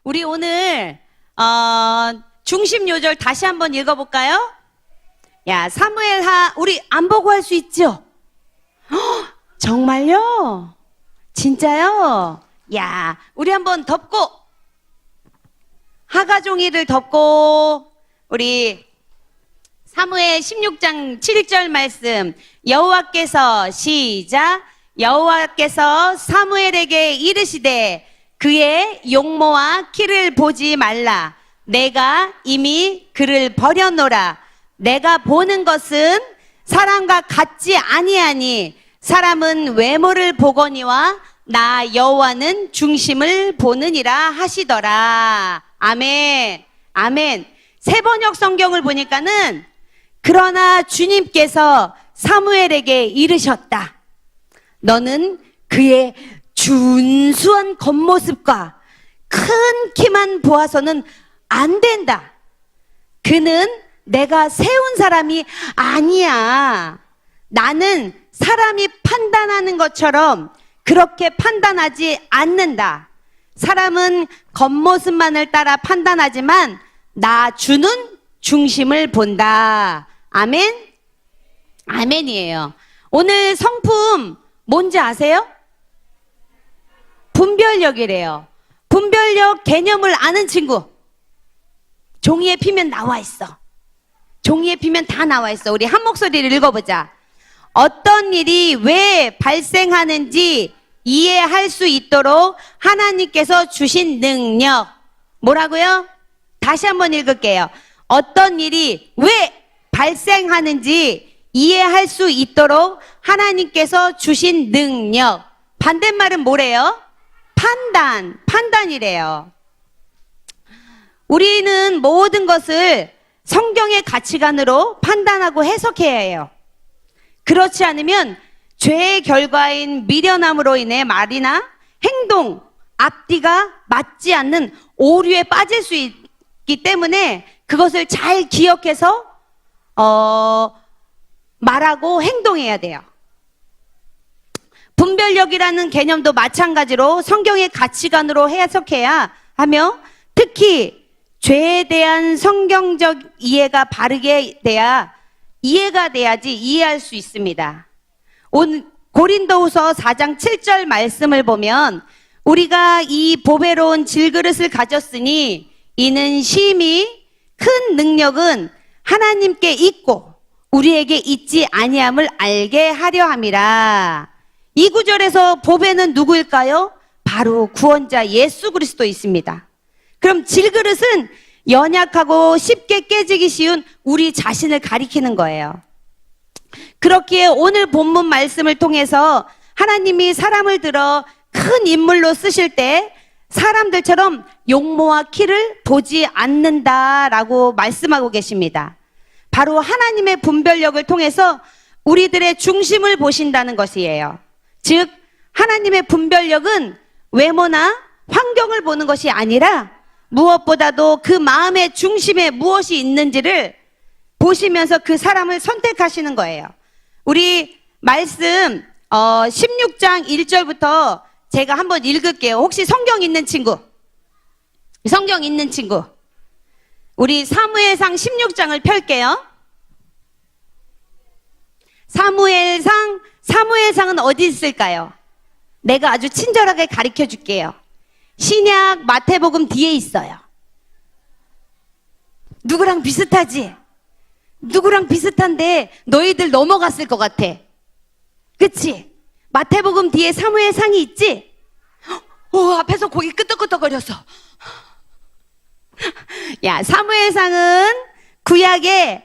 우리 오늘 중심 요절 다시 한번 읽어볼까요? 야, 사무엘하 우리 안 보고 할 수 있죠? 정말요? 진짜요? 야, 우리 한번 덮고 하가종이를 덮고 우리 사무엘 16장 7절 말씀 여호와께서 시작 여호와께서 사무엘에게 이르시되 그의 용모와 키를 보지 말라 내가 이미 그를 버려놓으라 내가 보는 것은 사람과 같지 아니하니 사람은 외모를 보거니와 나 여호와는 중심을 보느니라 하시더라. 아멘. 아멘. 세번역 성경을 보니까는 그러나 주님께서 사무엘에게 이르셨다. 너는 그의 준수한 겉모습과 큰 키만 보아서는 안 된다. 그는 내가 세운 사람이 아니야. 나는 사람이 판단하는 것처럼 그렇게 판단하지 않는다. 사람은 겉모습만을 따라 판단하지만 나 주는 중심을 본다. 아멘? 아멘이에요. 오늘 성품 뭔지 아세요? 분별력이래요. 분별력 개념을 아는 친구. 종이에 피면 나와 있어. 종이에 피면 다 나와 있어. 우리 한 목소리를 읽어보자. 어떤 일이 왜 발생하는지 이해할 수 있도록 하나님께서 주신 능력. 뭐라고요? 다시 한번 읽을게요. 어떤 일이 왜 발생하는지 이해할 수 있도록 하나님께서 주신 능력. 반대말은 뭐래요? 판단이래요. 우리는 모든 것을 성경의 가치관으로 판단하고 해석해야 해요. 그렇지 않으면 죄의 결과인 미련함으로 인해 말이나 행동, 앞뒤가 맞지 않는 오류에 빠질 수 있기 때문에 그것을 잘 기억해서 말하고 행동해야 돼요. 분별력이라는 개념도 마찬가지로 성경의 가치관으로 해석해야 하며 특히 죄에 대한 성경적 이해가 바르게 돼야 이해가 돼야지 이해할 수 있습니다. 고린도후서 4장 7절 말씀을 보면 우리가 이 보배로운 질그릇을 가졌으니 이는 심히 큰 능력은 하나님께 있고 우리에게 있지 아니함을 알게 하려 함이라. 이 구절에서 보배는 누구일까요? 바로 구원자 예수 그리스도 있습니다. 그럼 질그릇은 연약하고 쉽게 깨지기 쉬운 우리 자신을 가리키는 거예요. 그렇기에 오늘 본문 말씀을 통해서 하나님이 사람을 들어 큰 인물로 쓰실 때 사람들처럼 용모와 키를 보지 않는다라고 말씀하고 계십니다. 바로 하나님의 분별력을 통해서 우리들의 중심을 보신다는 것이에요. 즉 하나님의 분별력은 외모나 환경을 보는 것이 아니라 무엇보다도 그 마음의 중심에 무엇이 있는지를 보시면서 그 사람을 선택하시는 거예요. 우리 말씀 16장 1절부터 제가 한번 읽을게요. 혹시 성경 있는 친구? 성경 있는 친구? 우리 사무엘상 16장을 펼게요. 사무엘상은 어디 있을까요? 내가 아주 친절하게 가르쳐 줄게요. 신약 마태복음 뒤에 있어요. 누구랑 비슷하지? 누구랑 비슷한데 너희들 넘어갔을 것 같아. 그치? 마태복음 뒤에 사무엘상이 있지? 앞에서 고기 끄덕끄덕거렸어. 야, 사무엘상은 구약에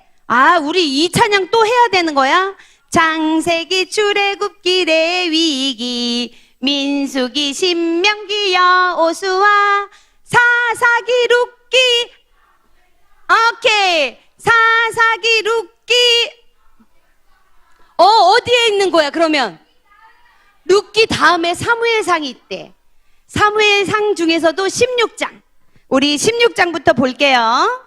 우리 이 찬양 또 해야 되는 거야? 창세기, 출애굽기, 레위기, 민수기, 신명기, 여호수아, 사사기, 룻기. 오케이. 사사기, 룻기. 어디에 있는 거야 그러면? 룻기 다음에 사무엘상이 있대. 사무엘상 중에서도 16장. 우리 16장부터 볼게요.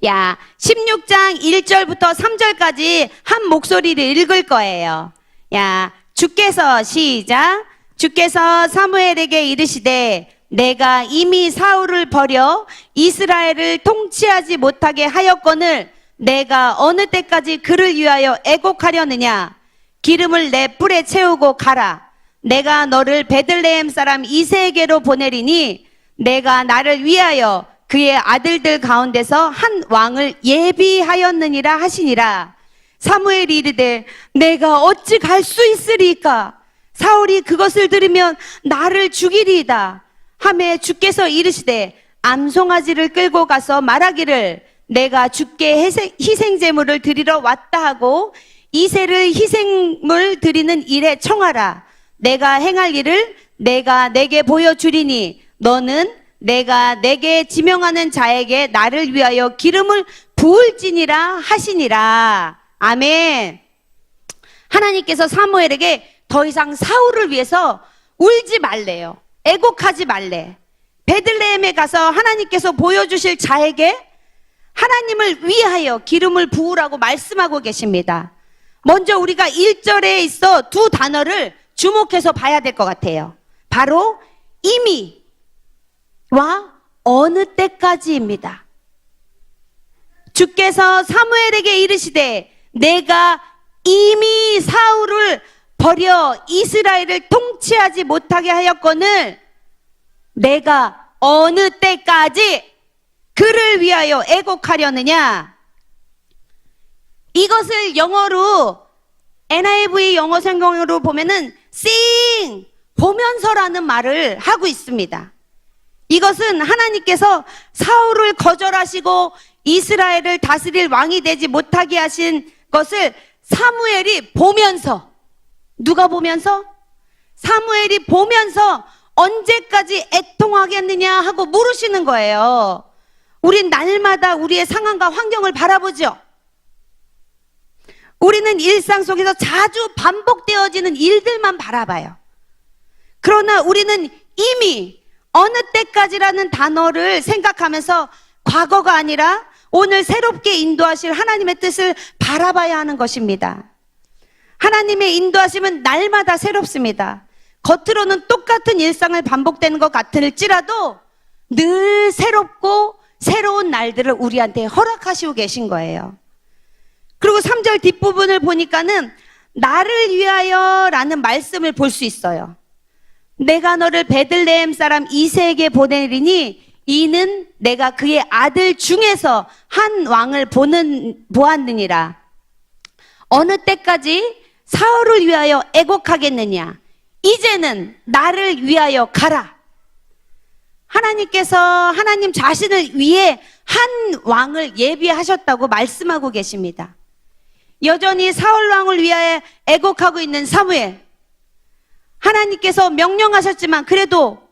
야, 16장 1절부터 3절까지 한 목소리를 읽을 거예요. 야, 주께서 시작. 주께서 사무엘에게 이르시되 내가 이미 사울을 버려 이스라엘을 통치하지 못하게 하였거늘 내가 어느 때까지 그를 위하여 애곡하려느냐. 기름을 내 뿔에 채우고 가라. 내가 너를 베들레헴 사람 이새에게로 보내리니 내가 나를 위하여 그의 아들들 가운데서 한 왕을 예비하였느니라 하시니라. 사무엘이 이르되 내가 어찌 갈 수 있으리까? 사울이 그것을 들으면 나를 죽이리이다 하매 주께서 이르시되 암송아지를 끌고 가서 말하기를 내가 주께 희생제물을 드리러 왔다 하고 이새를 희생물 드리는 일에 청하라. 내가 행할 일을 내가 내게 보여주리니 너는 내가 내게 지명하는 자에게 나를 위하여 기름을 부을지니라 하시니라. 아멘. 하나님께서 사무엘에게 더 이상 사울을 위해서 울지 말래요. 애곡하지 말래. 베들레헴에 가서 하나님께서 보여주실 자에게 하나님을 위하여 기름을 부으라고 말씀하고 계십니다. 먼저 우리가 1절에 있어 두 단어를 주목해서 봐야 될 것 같아요. 바로 이미와 어느 때까지입니다. 주께서 사무엘에게 이르시되 내가 이미 사울을 버려 이스라엘을 통치하지 못하게 하였거늘 내가 어느 때까지 그를 위하여 애곡하려느냐. 이것을 영어로 NIV 영어 성경으로 보면은 sing 보면서라는 말을 하고 있습니다. 이것은 하나님께서 사울을 거절하시고 이스라엘을 다스릴 왕이 되지 못하게 하신 것을 사무엘이 보면서, 누가 보면서? 사무엘이 보면서 언제까지 애통하겠느냐 하고 물으시는 거예요. 우린 날마다 우리의 상황과 환경을 바라보죠. 우리는 일상 속에서 자주 반복되어지는 일들만 바라봐요. 그러나 우리는 이미 어느 때까지라는 단어를 생각하면서 과거가 아니라 오늘 새롭게 인도하실 하나님의 뜻을 바라봐야 하는 것입니다. 하나님의 인도하심은 날마다 새롭습니다. 겉으로는 똑같은 일상을 반복되는 것 같을지라도 늘 새롭고 새로운 날들을 우리한테 허락하시고 계신 거예요. 그리고 3절 뒷부분을 보니까는 나를 위하여 라는 말씀을 볼 수 있어요. 내가 너를 베들레헴 사람 이새에게 보내리니 이는 내가 그의 아들 중에서 한 왕을 보았느니라. 어느 때까지 사울을 위하여 애곡하겠느냐. 이제는 나를 위하여 가라. 하나님께서 하나님 자신을 위해 한 왕을 예비하셨다고 말씀하고 계십니다. 여전히 사울 왕을 위하여 애곡하고 있는 사무엘. 하나님께서 명령하셨지만 그래도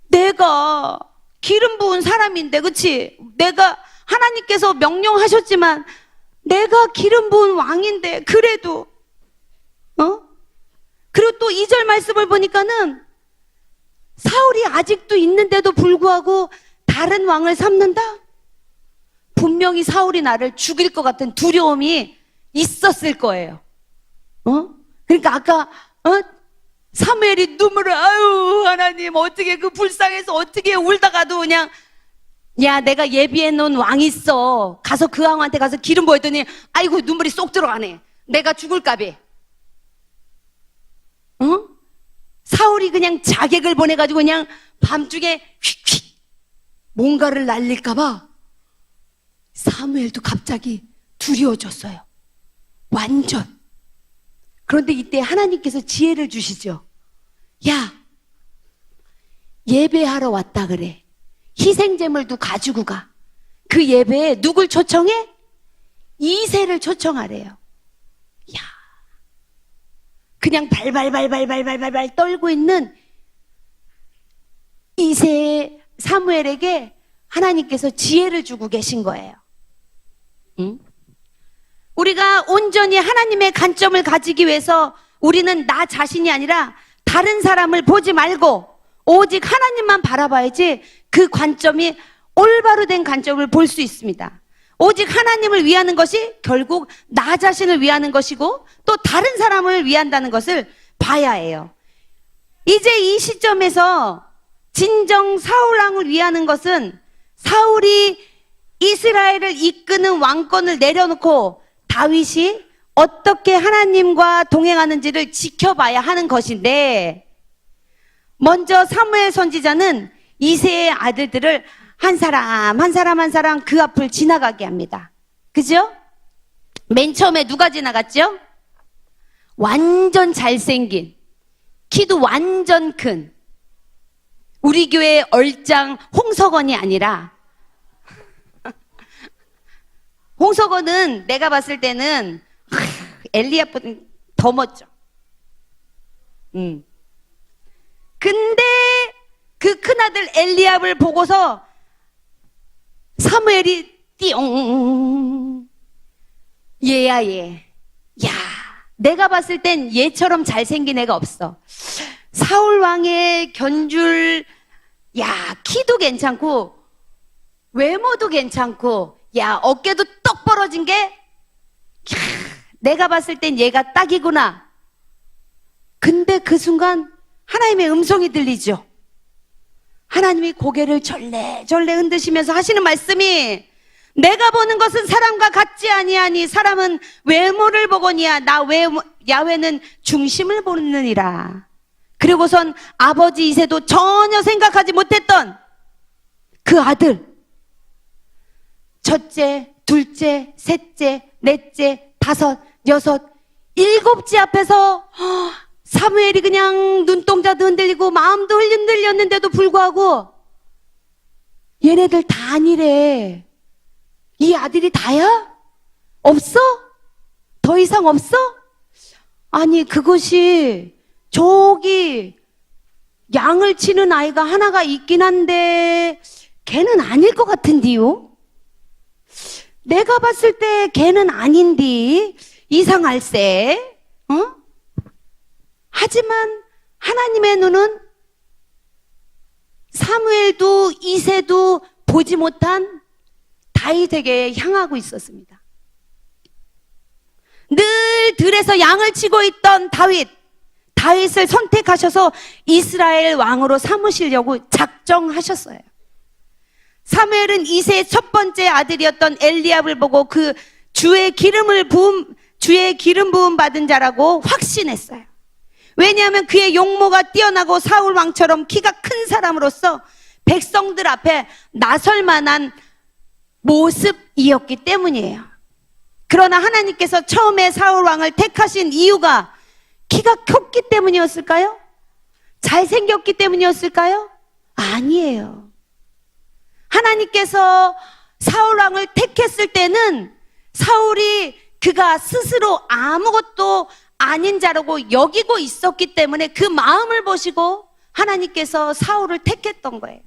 내가 기름 부은 사람인데, 그치? 내가 하나님께서 명령하셨지만 내가 기름 부은 왕인데 그래도 그리고 또 2절 말씀을 보니까는 사울이 아직도 있는데도 불구하고 다른 왕을 삼는다? 분명히 사울이 나를 죽일 것 같은 두려움이 있었을 거예요. 그러니까 아까 사무엘이 눈물을 아유 하나님 어떻게 그 불쌍해서 어떻게 울다가도 그냥 야 내가 예비해 놓은 왕이 있어 가서 그 왕한테 가서 기름 부었더니 아이고 눈물이 쏙 들어가네. 내가 죽을까비. 사울이 그냥 자객을 보내가지고 그냥 밤중에 휙휙 뭔가를 날릴까봐 사무엘도 갑자기 두려워졌어요. 완전. 그런데 이때 하나님께서 지혜를 주시죠. 야, 예배하러 왔다 그래. 희생제물도 가지고 가. 그 예배에 누굴 초청해? 이새를 초청하래요. 야, 그냥 발발발발발발발 떨고 있는 이새 사무엘에게 하나님께서 지혜를 주고 계신 거예요. 응? 우리가 온전히 하나님의 관점을 가지기 위해서 우리는 나 자신이 아니라 다른 사람을 보지 말고 오직 하나님만 바라봐야지 그 관점이 올바로 된 관점을 볼 수 있습니다. 오직 하나님을 위하는 것이 결국 나 자신을 위하는 것이고 또 다른 사람을 위한다는 것을 봐야 해요. 이제 이 시점에서 진정 사울왕을 위하는 것은 사울이 이스라엘을 이끄는 왕권을 내려놓고 다윗이 어떻게 하나님과 동행하는지를 지켜봐야 하는 것인데, 먼저 사무엘 선지자는 이새의 아들들을 한 사람 한 사람 그 앞을 지나가게 합니다. 그죠? 맨 처음에 누가 지나갔죠? 완전 잘생긴, 키도 완전 큰 우리 교회 얼짱 홍석원이 아니라, 홍석원은 내가 봤을 때는 엘리야보다 더 멋져. 근데 그 큰아들 엘리압을 보고서 사무엘이 띠용, 얘야 얘. 야, 내가 봤을 땐 얘처럼 잘생긴 애가 없어. 사울 왕의 견줄, 야, 키도 괜찮고 외모도 괜찮고, 야, 어깨도 떡 벌어진 게, 야, 내가 봤을 땐 얘가 딱이구나. 근데 그 순간 하나님의 음성이 들리죠. 하나님이 고개를 절레절레 흔드시면서 하시는 말씀이, 내가 보는 것은 사람과 같지 아니하니 사람은 외모를 보거니와 야훼는 중심을 보느니라. 그리고선 아버지 이새도 전혀 생각하지 못했던 그 아들, 첫째, 둘째, 셋째, 넷째, 다섯, 여섯, 일곱째 앞에서 사무엘이 그냥 눈동자도 흔들리고 마음도 흔들렸는데도 불구하고 얘네들 다 아니래. 이 아들이 다야? 없어? 더 이상 없어? 아니, 그것이 저기 양을 치는 아이가 하나가 있긴 한데 걔는 아닐 것 같은데요? 내가 봤을 때 걔는 아닌디 이상할세. 어? 하지만 하나님의 눈은 사무엘도 이새도 보지 못한 다윗에게 향하고 있었습니다. 늘 들에서 양을 치고 있던 다윗을 선택하셔서 이스라엘 왕으로 삼으시려고 작정하셨어요. 사무엘은 이새의 첫 번째 아들이었던 엘리압을 보고 그 주의 기름 부음 받은 자라고 확신했어요. 왜냐하면 그의 용모가 뛰어나고 사울 왕처럼 키가 큰 사람으로서 백성들 앞에 나설 만한 모습이었기 때문이에요. 그러나 하나님께서 처음에 사울 왕을 택하신 이유가 키가 컸기 때문이었을까요? 잘생겼기 때문이었을까요? 아니에요. 하나님께서 사울 왕을 택했을 때는 사울이 그가 스스로 아무것도 아닌 자라고 여기고 있었기 때문에 그 마음을 보시고 하나님께서 사울을 택했던 거예요.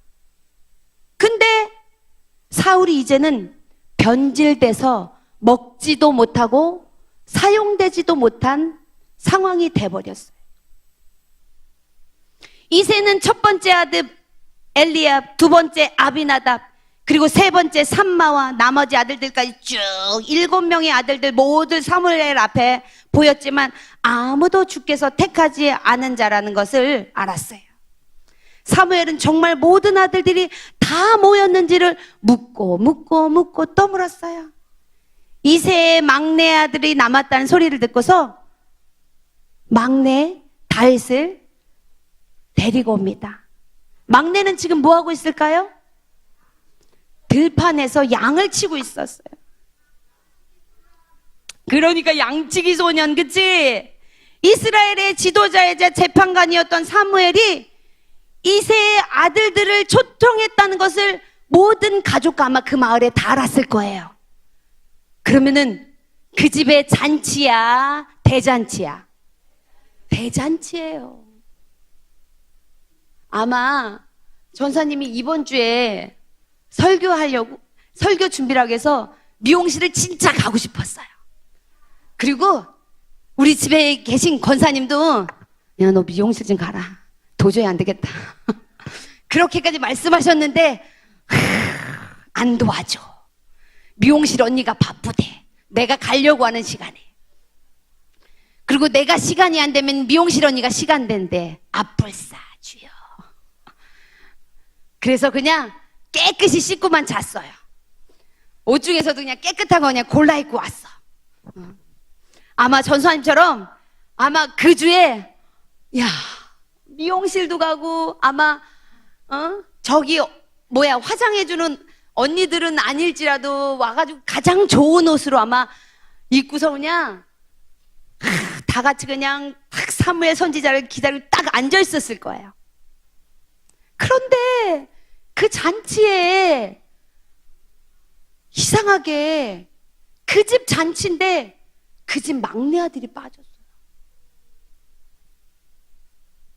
근데 사울이 이제는 변질돼서 먹지도 못하고 사용되지도 못한 상황이 돼버렸어요. 이새는 첫 번째 아들 엘리압, 두 번째 아비나답, 그리고 세 번째 삼마와 나머지 아들들까지 쭉 7명의 아들들 모두 사무엘 앞에 보였지만 아무도 주께서 택하지 않은 자라는 것을 알았어요. 사무엘은 정말 모든 아들들이 다 모였는지를 묻고 또 물었어요. 이새의 막내 아들이 남았다는 소리를 듣고서 막내 다윗을 데리고 옵니다. 막내는 지금 뭐 하고 있을까요? 들판에서 양을 치고 있었어요. 그러니까 양치기 소년, 그치? 이스라엘의 지도자이자 재판관이었던 사무엘이 이새의 아들들을 초청했다는 것을 모든 가족과 아마 그 마을에 다 알았을 거예요. 그러면은 그 집의 잔치야, 대잔치야? 대잔치예요. 아마 전사님이 이번 주에 설교 준비를 하기 위해서 미용실을 진짜 가고 싶었어요. 그리고 우리 집에 계신 권사님도 야, 너 미용실 좀 가라. 도저히 안 되겠다. 그렇게까지 말씀하셨는데 안 도와줘. 미용실 언니가 바쁘대. 내가 가려고 하는 시간에. 그리고 내가 시간이 안 되면 미용실 언니가 시간 된대. 아뿔싸 주여. 그래서 그냥 깨끗이 씻고만 잤어요. 옷 중에서도 그냥 깨끗한 거 그냥 골라 입고 왔어. 아마 전수아님처럼 아마 그 주에 야 미용실도 가고 아마 저기 화장해주는 언니들은 아닐지라도 와가지고 가장 좋은 옷으로 아마 입고서 그냥 다 같이 그냥 딱 사무엘 선지자를 기다리고 딱 앉아 있었을 거예요. 그런데 그 잔치에 이상하게 그 집 잔치인데 그 집 막내 아들이 빠졌어요.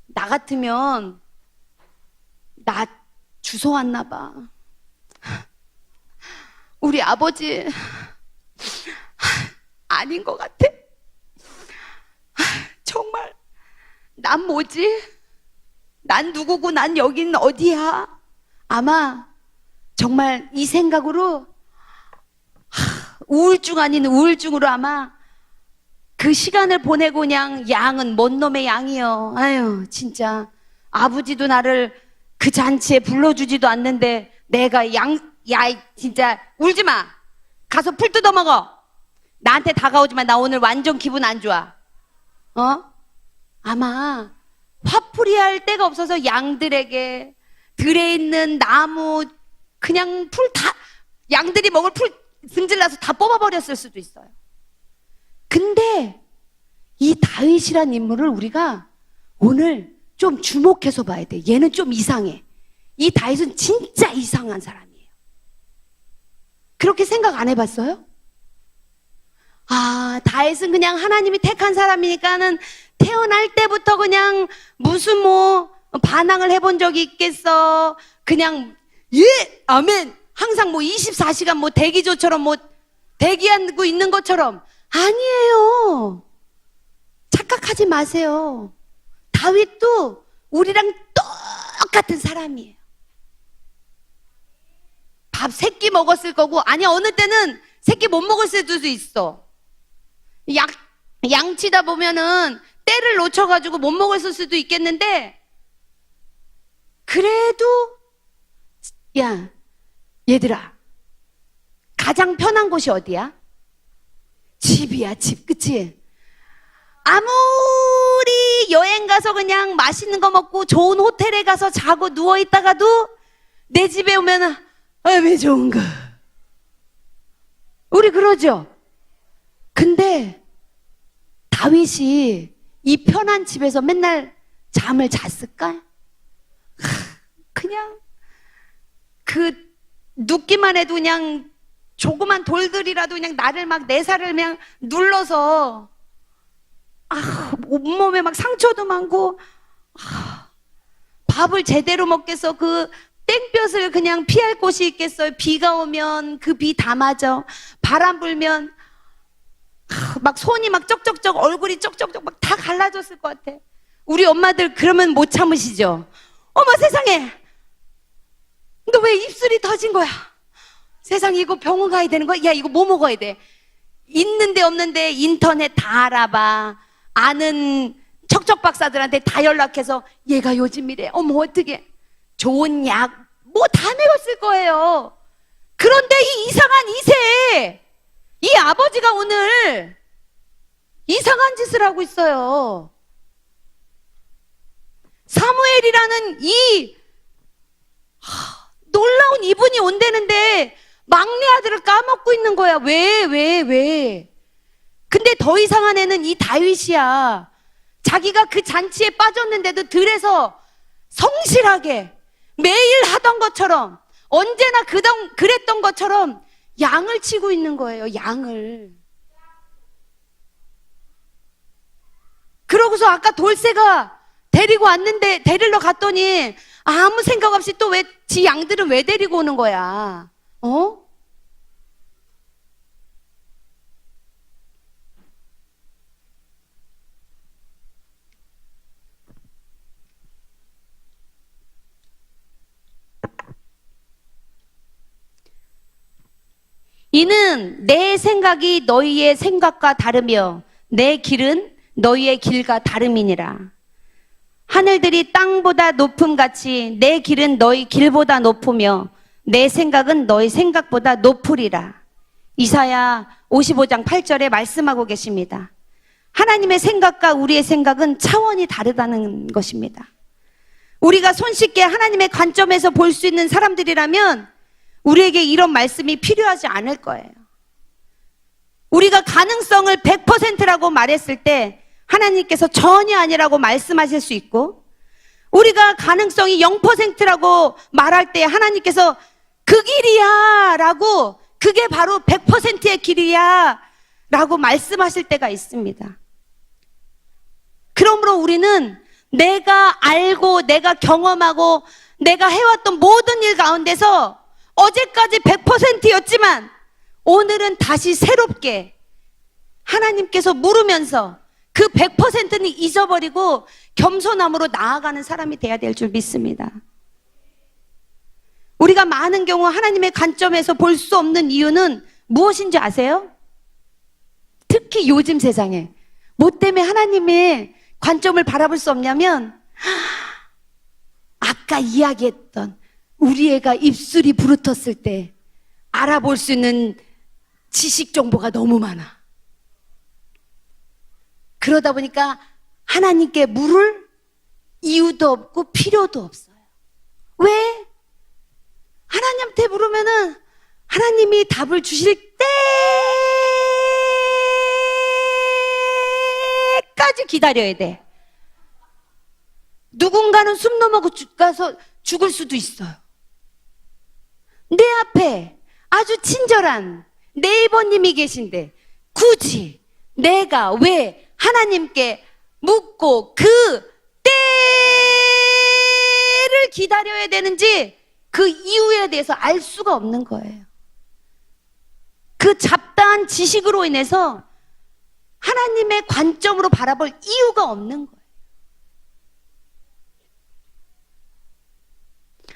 나 같으면 나 주워 왔나 봐. 우리 아버지 아닌 것 같아. 정말 난 뭐지? 난 누구고 난 여긴 어디야? 아마 정말 이 생각으로 우울증 아닌 우울증으로 아마 그 시간을 보내고 그냥 양은 뭔 놈의 양이요. 아유 진짜 아버지도 나를 그 잔치에 불러주지도 않는데 내가 야 진짜 울지 마. 가서 풀 뜯어 먹어. 나한테 다가오지 마. 나 오늘 완전 기분 안 좋아. 아마 화풀이 할 데가 없어서 양들에게 들에 있는 나무 그냥 풀 다 양들이 먹을 풀 승질나서 다 뽑아버렸을 수도 있어요. 근데 이 다윗이란 인물을 우리가 오늘 좀 주목해서 봐야 돼. 얘는 좀 이상해. 이 다윗은 진짜 이상한 사람이에요. 그렇게 생각 안 해봤어요? 다윗은 그냥 하나님이 택한 사람이니까는 태어날 때부터 그냥 무슨 반항을 해본 적이 있겠어. 그냥 예 아멘 항상 24시간 대기조처럼 대기하고 있는 것처럼. 아니에요. 착각하지 마세요. 다윗도 우리랑 똑같은 사람이에요. 밥 3끼 먹었을 거고, 아니 어느 때는 3끼 못 먹었을 수도 있어. 양치다 보면은 때를 놓쳐가지고 못 먹었을 수도 있겠는데, 그래도 야 얘들아, 가장 편한 곳이 어디야? 집이야, 집. 그치? 아무리 여행 가서 그냥 맛있는 거 먹고 좋은 호텔에 가서 자고 누워있다가도 내 집에 오면은 왜 좋은가? 우리 그러죠? 근데 다윗이 이 편한 집에서 맨날 잠을 잤을까? 그냥 그 눕기만 해도 그냥 조그만 돌들이라도 그냥 나를 내 살을 그냥 눌러서 온몸에 상처도 많고 밥을 제대로 먹겠어. 그 땡볕을 그냥 피할 곳이 있겠어요. 비가 오면 그 비 다 맞아. 바람 불면 손이 쩍쩍쩍 얼굴이 쩍쩍쩍 다 갈라졌을 것 같아. 우리 엄마들 그러면 못 참으시죠? 어머 세상에, 너 왜 입술이 터진 거야? 세상에, 이거 병원 가야 되는 거야? 야, 이거 뭐 먹어야 돼? 있는데 없는데 인터넷 다 알아봐. 아는 척척 박사들한테 다 연락해서 얘가 요즘 이래. 어머 어떡해. 좋은 약 다 먹었을 거예요. 그런데 이 이상한 이세, 이 아버지가 오늘 이상한 짓을 하고 있어요. 사무엘이라는 이 놀라운 이분이 온다는데 막내 아들을 까먹고 있는 거야. 왜? 근데 더 이상한 애는 이 다윗이야. 자기가 그 잔치에 빠졌는데도 들에서 성실하게 매일 하던 것처럼, 언제나 그랬던 것처럼 양을 치고 있는 거예요. 양을. 그러고서 아까 돌쇠가 데리고 왔는데, 데리러 갔더니 아무 생각 없이 또 지 양들은 왜 데리고 오는 거야? 이는 내 생각이 너희의 생각과 다르며 내 길은 너희의 길과 다름이니라. 하늘들이 땅보다 높음 같이 내 길은 너희 길보다 높으며 내 생각은 너희 생각보다 높으리라. 이사야 55장 8절에 말씀하고 계십니다. 하나님의 생각과 우리의 생각은 차원이 다르다는 것입니다. 우리가 손쉽게 하나님의 관점에서 볼 수 있는 사람들이라면 우리에게 이런 말씀이 필요하지 않을 거예요. 우리가 가능성을 100%라고 말했을 때 하나님께서 전혀 아니라고 말씀하실 수 있고, 우리가 가능성이 0%라고 말할 때 하나님께서 그 길이야 라고, 그게 바로 100%의 길이야 라고 말씀하실 때가 있습니다. 그러므로 우리는 내가 알고 내가 경험하고 내가 해왔던 모든 일 가운데서 어제까지 100%였지만 오늘은 다시 새롭게 하나님께서 물으면서 그 100%는 잊어버리고 겸손함으로 나아가는 사람이 돼야 될 줄 믿습니다. 우리가 많은 경우 하나님의 관점에서 볼 수 없는 이유는 무엇인지 아세요? 특히 요즘 세상에 뭐 때문에 하나님의 관점을 바라볼 수 없냐면, 아까 이야기했던 우리 애가 입술이 부르텄을 때 알아볼 수 있는 지식 정보가 너무 많아. 그러다 보니까 하나님께 물을 이유도 없고 필요도 없어요. 왜? 하나님한테 물으면은 하나님이 답을 주실 때까지 기다려야 돼. 누군가는 숨 넘어가 가서 죽을 수도 있어요. 내 앞에 아주 친절한 네이버님이 계신데 굳이 내가 왜 하나님께 묻고 그 때를 기다려야 되는지 그 이유에 대해서 알 수가 없는 거예요. 그 잡다한 지식으로 인해서 하나님의 관점으로 바라볼 이유가 없는 거예요.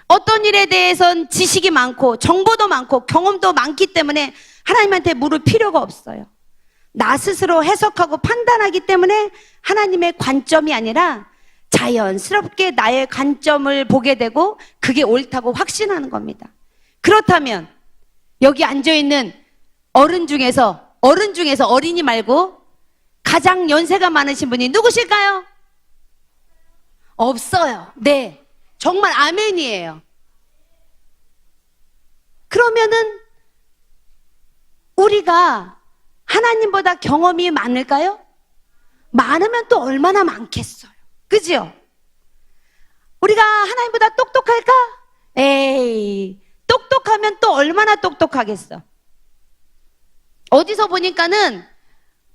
어떤 일에 대해선 지식이 많고 정보도 많고 경험도 많기 때문에 하나님한테 물을 필요가 없어요. 나 스스로 해석하고 판단하기 때문에 하나님의 관점이 아니라 자연스럽게 나의 관점을 보게 되고 그게 옳다고 확신하는 겁니다. 그렇다면 여기 앉아있는 어른 중에서 어린이 말고 가장 연세가 많으신 분이 누구실까요? 없어요. 네, 정말 아멘이에요. 그러면은 우리가 하나님보다 경험이 많을까요? 많으면 또 얼마나 많겠어요. 그죠? 우리가 하나님보다 똑똑할까? 에이, 똑똑하면 또 얼마나 똑똑하겠어. 어디서 보니까는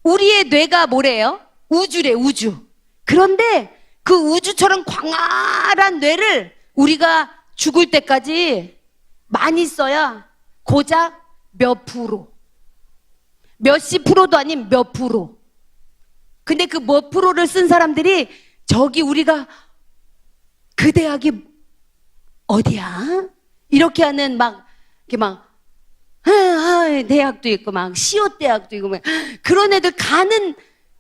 우리의 뇌가 뭐래요? 우주래, 우주. 그런데 그 우주처럼 광활한 뇌를 우리가 죽을 때까지 많이 써야 고작 몇 프로, 몇십 프로도 아닌 몇 프로. 근데 그 몇 프로를 쓴 사람들이 저기 우리가 그 대학이 어디야? 이렇게 하는 대학도 있고 막 시옷 대학도 있고 막 그런 애들 가는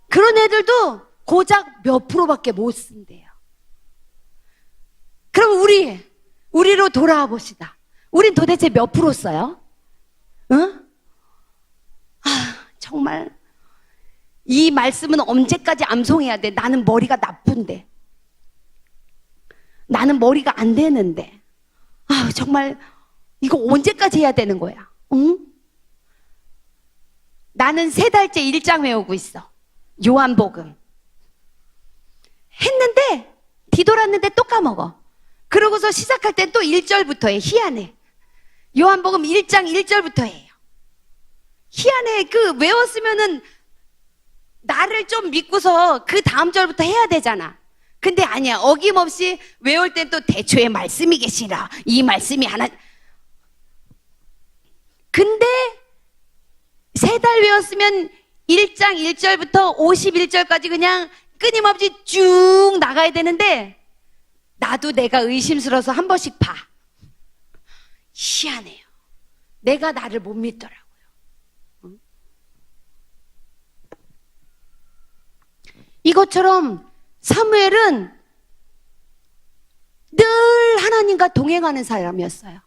그런 애들도 고작 몇 프로밖에 못 쓴대요. 그럼 우리로 돌아와 봅시다. 우린 도대체 몇 프로 써요? 응? 정말 이 말씀은 언제까지 암송해야 돼? 나는 머리가 나쁜데, 나는 머리가 안 되는데, 정말 이거 언제까지 해야 되는 거야? 응? 나는 3달째 1장 외우고 있어. 요한복음 했는데 뒤돌았는데 또 까먹어. 그러고서 시작할 땐 또 1절부터 해. 희한해. 요한복음 1장 1절부터 해요. 희한해. 그 외웠으면은 나를 좀 믿고서 그 다음 절부터 해야 되잖아. 근데 아니야. 어김없이 외울 땐 또 대초에 말씀이 계시라. 이 말씀이 하나. 근데 3달 외웠으면 1장 1절부터 51절까지 그냥 끊임없이 쭉 나가야 되는데 나도 내가 의심스러워서 한 번씩 봐. 희한해요. 내가 나를 못 믿더라고요. 이것처럼 사무엘은 늘 하나님과 동행하는 사람이었어요.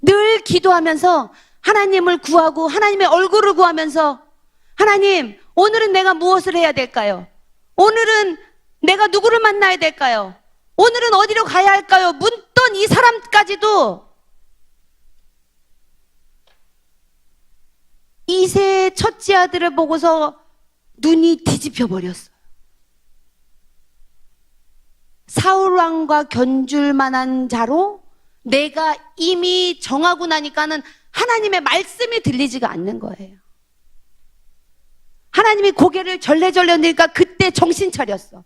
늘 기도하면서 하나님을 구하고 하나님의 얼굴을 구하면서 하나님, 오늘은 내가 무엇을 해야 될까요? 오늘은 내가 누구를 만나야 될까요? 오늘은 어디로 가야 할까요? 묻던 이 사람까지도 이세의 첫째 아들을 보고서 눈이 뒤집혀 버렸어요. 사울왕과 견줄 만한 자로 내가 이미 정하고 나니까는 하나님의 말씀이 들리지가 않는 거예요. 하나님이 고개를 절레절레 흔들니까 그때 정신 차렸어.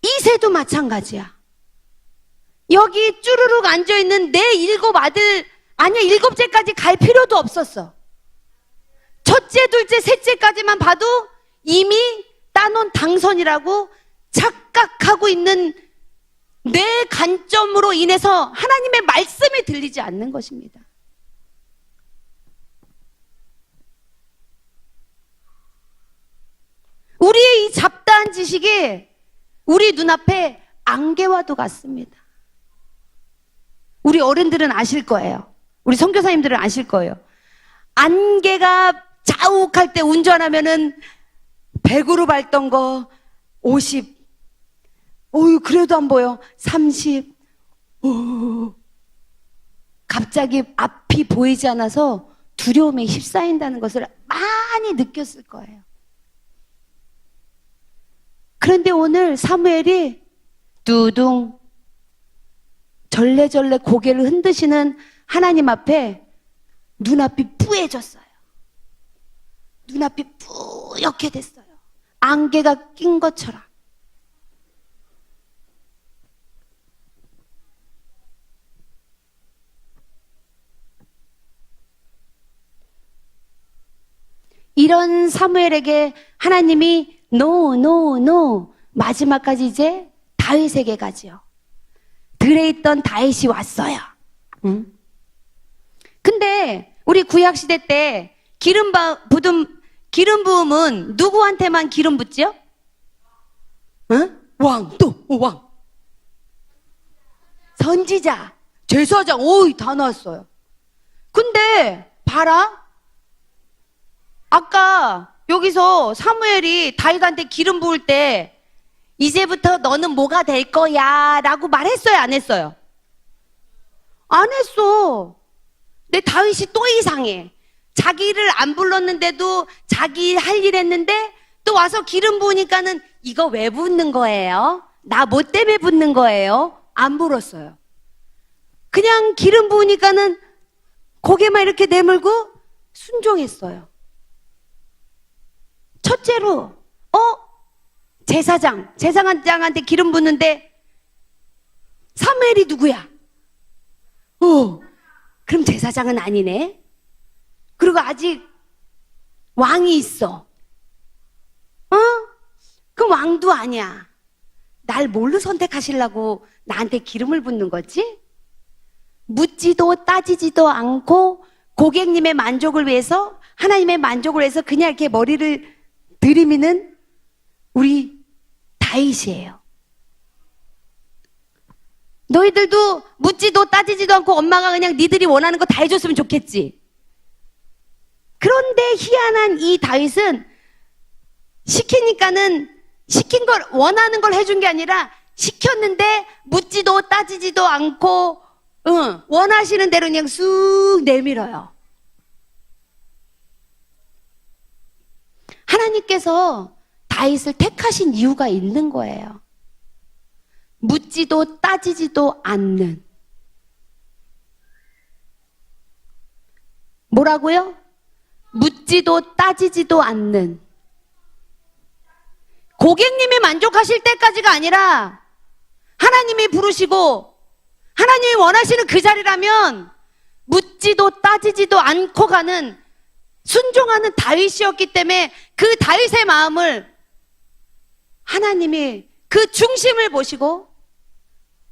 이세도 마찬가지야. 여기 쭈루룩 앉아있는 내 7 아들, 아니야 7째까지 갈 필요도 없었어. 첫째, 둘째, 셋째까지만 봐도 이미 따놓은 당선이라고 착각하고 있는 내 관점으로 인해서 하나님의 말씀이 들리지 않는 것입니다. 우리의 이 잡다한 지식이 우리 눈앞에 안개와도 같습니다. 우리 어른들은 아실 거예요. 우리 선교사님들은 아실 거예요. 안개가 자욱할 때 운전하면은 100으로 밟던 거 50. 어유 그래도 안 보여. 30. 갑자기 앞이 보이지 않아서 두려움에 휩싸인다는 것을 많이 느꼈을 거예요. 그런데 오늘 사무엘이 뚜둥 절레절레 고개를 흔드시는 하나님 앞에 눈앞이 뿌얘졌어요. 눈앞이 뿌옇게 됐어요. 안개가 낀 것처럼. 이런 사무엘에게 하나님이 노 마지막까지 이제 다윗에게 가지요. 들에 있던 다윗이 왔어요. 응? 근데 우리 구약시대 때 기름 부음은 누구한테만 기름 붓지요? 응? 왕, 또 왕. 선지자, 제사장, 오이 다 나왔어요. 근데 봐라. 아까 여기서 사무엘이 다윗한테 기름 부을 때 이제부터 너는 뭐가 될 거야 라고 말했어요, 안 했어요? 안 했어. 근데 다윗이 또 이상해. 자기를 안 불렀는데도 자기 할 일 했는데 또 와서 기름 부으니까는 이거 왜 붓는 거예요? 나 뭐 때문에 붓는 거예요? 안 불었어요. 그냥 기름 부으니까는 고개만 이렇게 내밀고 순종했어요. 첫째로 제사장한테 기름 붓는데 사무엘이 누구야? 그럼 제사장은 아니네. 그리고 아직 왕이 있어. 그럼 왕도 아니야. 날 뭘로 선택하시려고 나한테 기름을 붓는 거지? 묻지도 따지지도 않고 고객님의 만족을 위해서, 하나님의 만족을 위해서 그냥 이렇게 머리를 들이미는 우리 다윗이에요. 너희들도 묻지도 따지지도 않고 엄마가 그냥 니들이 원하는 거 다 해줬으면 좋겠지. 그런데 희한한 이 다윗은 시키니까는 시킨 걸, 원하는 걸 해준 게 아니라 시켰는데 묻지도 따지지도 않고 원하시는 대로 그냥 쑥 내밀어요. 하나님께서 다윗을 택하신 이유가 있는 거예요. 묻지도 따지지도 않는. 뭐라고요? 묻지도 따지지도 않는. 고객님이 만족하실 때까지가 아니라 하나님이 부르시고 하나님이 원하시는 그 자리라면 묻지도 따지지도 않고 가는, 순종하는 다윗이었기 때문에 그 다윗의 마음을 하나님이 그 중심을 보시고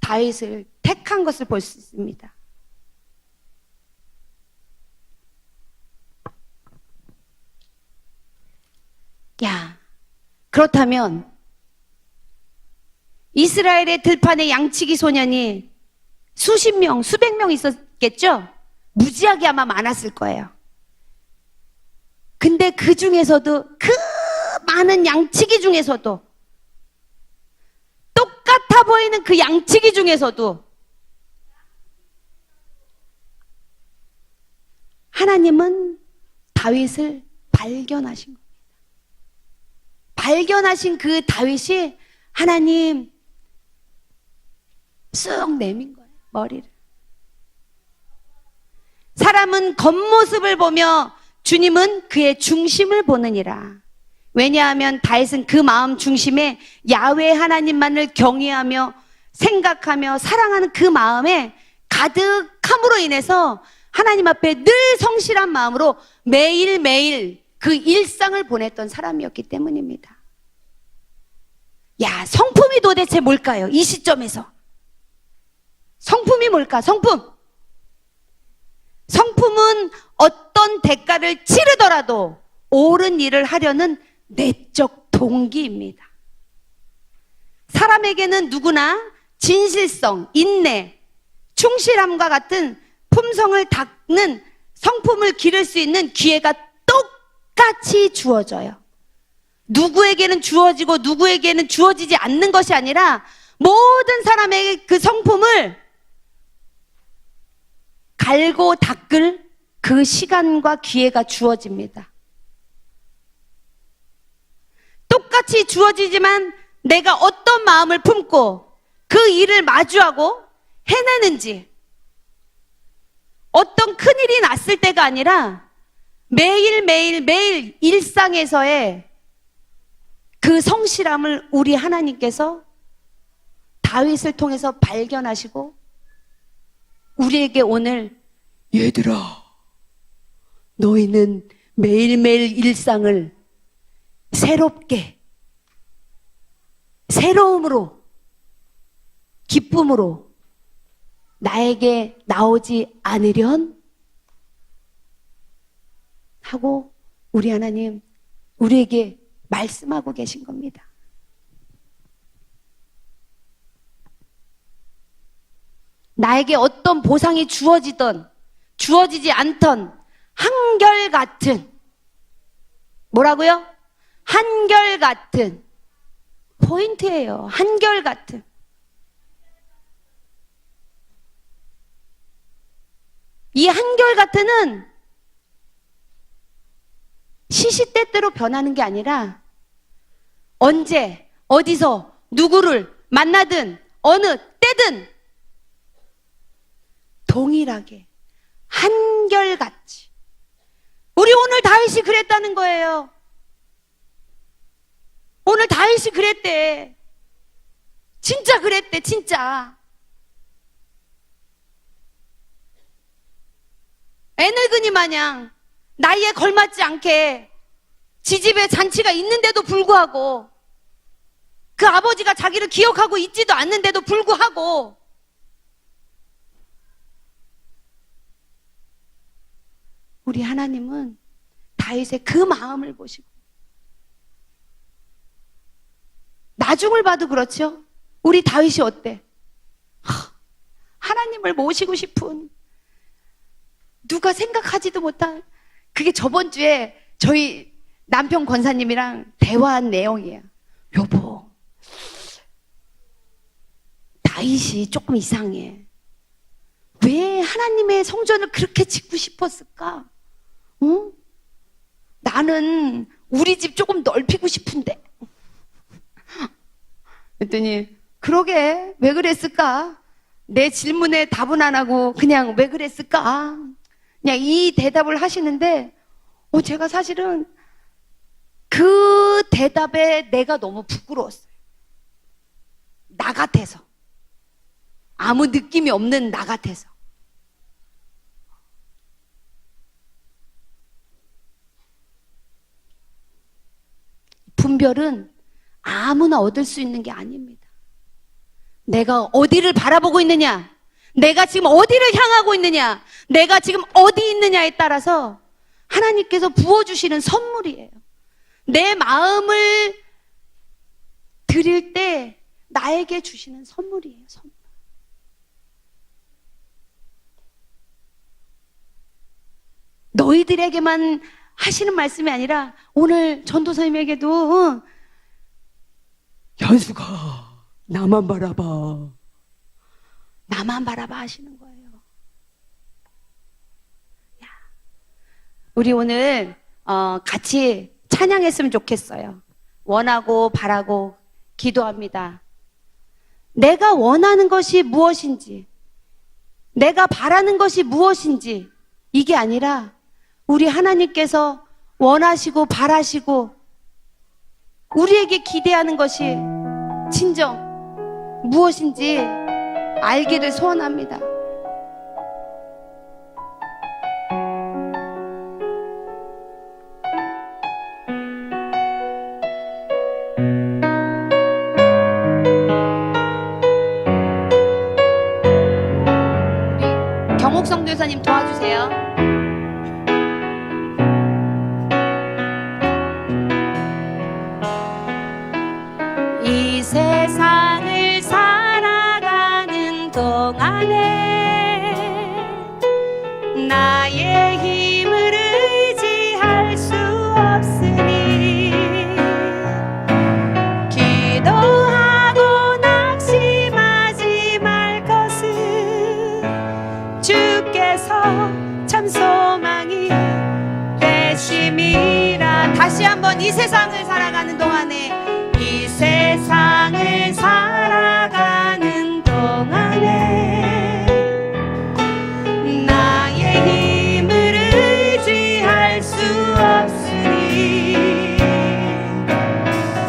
다윗을 택한 것을 볼 수 있습니다. 야, 그렇다면 이스라엘의 들판에 양치기 소년이 수십 명, 수백 명 있었겠죠? 무지하게 아마 많았을 거예요. 근데 그 중에서도, 그 많은 양치기 중에서도, 똑같아 보이는 그 양치기 중에서도 하나님은 다윗을 발견하신 겁니다. 발견하신 그 다윗이 하나님 쑥 내민 거예요, 머리를. 사람은 겉모습을 보며 주님은 그의 중심을 보느니라. 왜냐하면 다윗은 그 마음 중심에 야훼 하나님만을 경외하며 생각하며 사랑하는 그 마음에 가득함으로 인해서 하나님 앞에 늘 성실한 마음으로 매일매일 그 일상을 보냈던 사람이었기 때문입니다. 야, 성품이 도대체 뭘까요? 이 시점에서. 성품이 뭘까? 성품. 성품은 어떤 대가를 치르더라도 옳은 일을 하려는 내적 동기입니다. 사람에게는 누구나 진실성, 인내, 충실함과 같은 품성을 닦는 성품을 기를 수 있는 기회가 똑같이 주어져요. 누구에게는 주어지고 누구에게는 주어지지 않는 것이 아니라 모든 사람에게 그 성품을 갈고 닦을 그 시간과 기회가 주어집니다. 똑같이 주어지지만 내가 어떤 마음을 품고 그 일을 마주하고 해내는지, 어떤 큰일이 났을 때가 아니라 매일 일상에서의 그 성실함을 우리 하나님께서 다윗을 통해서 발견하시고 우리에게 오늘, 얘들아, 너희는 매일매일 일상을 새롭게, 새로움으로, 기쁨으로 나에게 나오지 않으련? 하고 우리 하나님 우리에게 말씀하고 계신 겁니다. 나에게 어떤 보상이 주어지던 주어지지 않던 한결같은, 뭐라고요? 한결같은 포인트예요. 한결같은. 이 한결같은은 시시때때로 변하는 게 아니라 언제, 어디서, 누구를 만나든 어느 때든 동일하게 한결같이. 우리 오늘 다윗이 그랬다는 거예요. 오늘 다윗이 그랬대. 진짜 그랬대, 진짜. 애늙은이 마냥 나이에 걸맞지 않게 지집에 잔치가 있는데도 불구하고, 그 아버지가 자기를 기억하고 있지도 않는데도 불구하고 우리 하나님은 다윗의 그 마음을 보시고, 나중을 봐도 그렇죠. 우리 다윗이 어때? 하나님을 모시고 싶은, 누가 생각하지도 못한, 그게 저번 주에 저희 남편 권사님이랑 대화한 내용이에요. 여보, 다윗이 조금 이상해. 왜 하나님의 성전을 그렇게 짓고 싶었을까? 응? 나는 우리 집 조금 넓히고 싶은데. 그랬더니, 그러게, 왜 그랬을까? 내 질문에 답은 안 하고 그냥 왜 그랬을까? 그냥 이 대답을 하시는데, 제가 사실은 그 대답에 내가 너무 부끄러웠어요. 나 같아서. 아무 느낌이 없는 나 같아서. 분별은 아무나 얻을 수 있는 게 아닙니다. 내가 어디를 바라보고 있느냐, 내가 지금 어디를 향하고 있느냐, 내가 지금 어디 있느냐에 따라서 하나님께서 부어주시는 선물이에요. 내 마음을 드릴 때 나에게 주시는 선물이에요, 선물. 너희들에게만 하시는 말씀이 아니라 오늘 전도사님에게도 현수가 나만 바라봐, 나만 바라봐 하시는 거예요. 야, 우리 오늘 같이 찬양했으면 좋겠어요. 원하고 바라고 기도합니다. 내가 원하는 것이 무엇인지, 내가 바라는 것이 무엇인지, 이게 아니라 우리 하나님께서 원하시고 바라시고 우리에게 기대하는 것이 진정 무엇인지 알기를 소원합니다. 우리 경옥성 교사님 도와주세요. 이 세상을 살아가는 동안에 나의 힘을 의지할 수 없으니 기도하고 낙심하지 말 것을 주께서 참 소망이 되심이라. 다시 한번 이 세상을 살아가는 동안에 이 세상을 살아가는 동안에 나의 힘을 의지할 수 없으니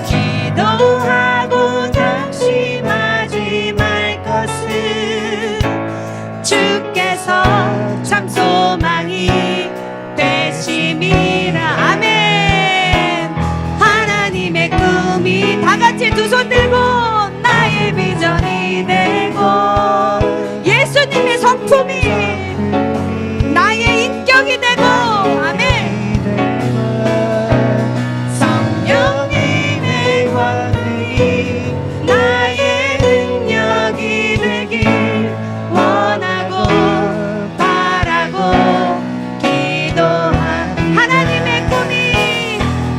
기도하고 낙심하지 말 것을 주께서 참 소망이 되심이라. 아멘. 다 같이 두 손 들고 나의 비전이 되고 예수님의 성품이 나의 인격이 되고, 아멘. 성령님의 권능이 나의 능력이 되길 원하고 바라고 기도한 하나님의 꿈이,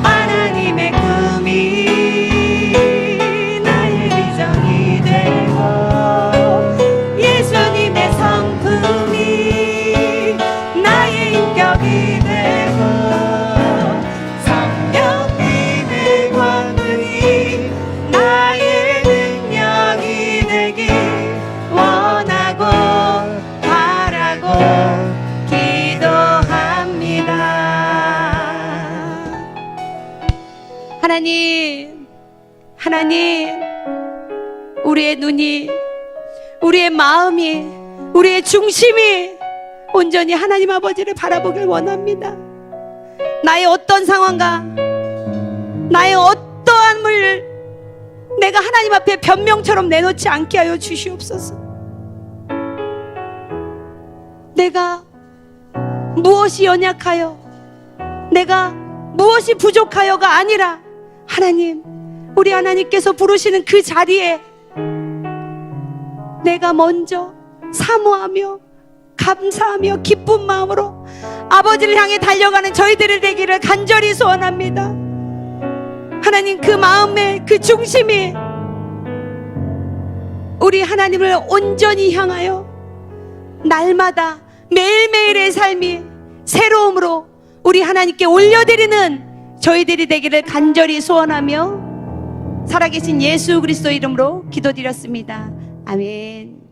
하나님의 꿈이 예수님의 성품이 나의 인격이 되고 성령님의 권능이 나의 능력이 되길 원하고 바라고 기도합니다. 하나님, 우리의 눈이, 우리의 마음이, 우리의 중심이 온전히 하나님 아버지를 바라보길 원합니다. 나의 어떤 상황과 나의 어떠함을 내가 하나님 앞에 변명처럼 내놓지 않게 하여 주시옵소서. 내가 무엇이 연약하여, 내가 무엇이 부족하여가 아니라 하나님, 우리 하나님께서 부르시는 그 자리에 내가 먼저 사모하며 감사하며 기쁜 마음으로 아버지를 향해 달려가는 저희들이 되기를 간절히 소원합니다. 하나님, 그 마음의 그 중심이 우리 하나님을 온전히 향하여 날마다 매일매일의 삶이 새로움으로 우리 하나님께 올려드리는 저희들이 되기를 간절히 소원하며 살아계신 예수 그리스도 이름으로 기도드렸습니다. 아멘.